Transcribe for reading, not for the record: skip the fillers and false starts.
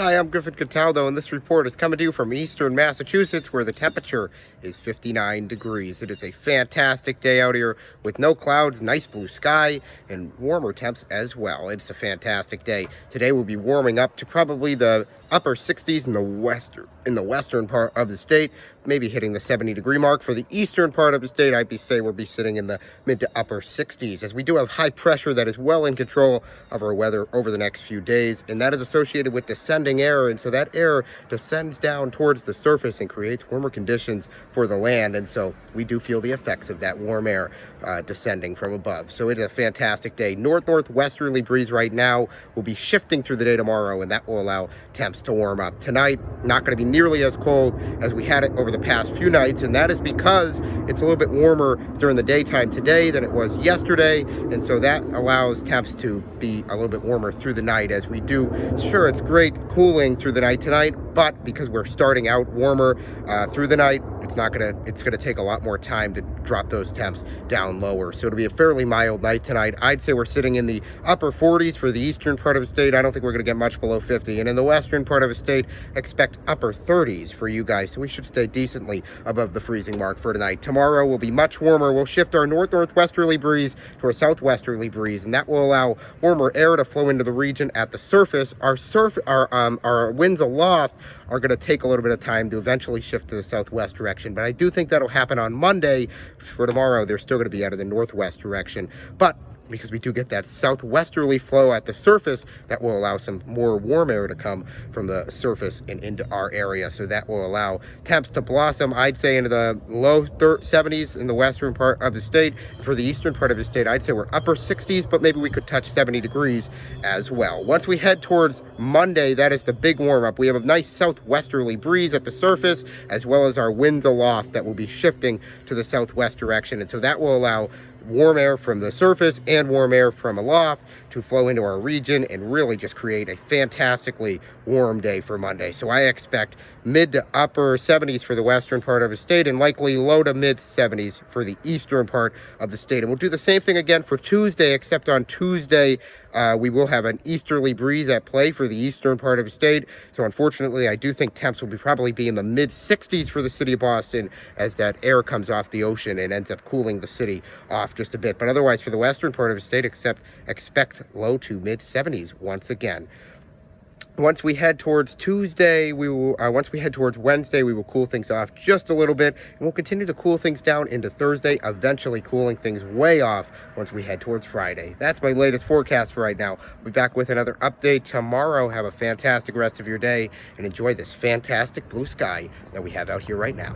Hi, I'm Griffin Cataldo, and this report is coming to you from eastern Massachusetts, where the temperature is 59 degrees. It is a fantastic day out here with no clouds, nice blue sky, and warmer temps as well. It's a fantastic day. Today we'll be warming up to probably the upper 60s in the western part of the state, maybe hitting the 70-degree mark. For the eastern part of the state, we'll be sitting in the mid to upper 60s, as we do have high pressure that is well in control of our weather over the next few days, and that is associated with descending air, and so that air descends down towards the surface and creates warmer conditions for the land, and so we do feel the effects of that warm air descending from above. So it is a fantastic day. Northwesterly breeze right now will be shifting through the day tomorrow, and that will allow temps to warm up. Tonight, not going to be nearly as cold as we had it over the past few nights, and that is because it's a little bit warmer during the daytime today than it was yesterday, and so that allows temps to be a little bit warmer through the night as we do. Sure, it's great cooling through the night tonight, but because we're starting out warmer through the night, it's gonna take a lot more time to drop those temps down lower. So it'll be a fairly mild night tonight. I'd say we're sitting in the upper 40s for the eastern part of the state. I don't think we're gonna get much below 50. And in the western part of the state, expect upper 30s for you guys. So we should stay decently above the freezing mark for tonight. Tomorrow will be much warmer. We'll shift our northwesterly breeze to a southwesterly breeze, and that will allow warmer air to flow into the region at the surface. Our winds aloft are going to take a little bit of time to eventually shift to the southwest direction, but I do think that'll happen on Monday. For tomorrow, they're still going to be out of the northwest direction, but because we do get that southwesterly flow at the surface, that will allow some more warm air to come from the surface and into our area. So that will allow temps to blossom, I'd say, into the low 70s in the western part of the state. For the eastern part of the state, I'd say we're upper 60s, but maybe we could touch 70 degrees as well. Once we head towards Monday, that is the big warm up. We have a nice southwesterly breeze at the surface, as well as our winds aloft that will be shifting to the southwest direction. And so that will allow warm air from the surface and warm air from aloft to flow into our region and really just create a fantastically warm day for Monday. So I expect mid to upper 70s for the western part of the state and likely low to mid 70s for the eastern part of the state. And we'll do the same thing again for Tuesday, except on Tuesday we will have an easterly breeze at play for the eastern part of the state. So unfortunately, I do think temps will probably be in the mid 60s for the city of Boston as that air comes off the ocean and ends up cooling the city off just a bit. But otherwise, for the western part of the state, expect low to mid 70s once again. Once we head towards Wednesday, we will cool things off just a little bit, and we'll continue to cool things down into Thursday, eventually cooling things way off once we head towards Friday. That's my latest forecast for right now. We'll be back with another update tomorrow. Have a fantastic rest of your day, and enjoy this fantastic blue sky that we have out here right now.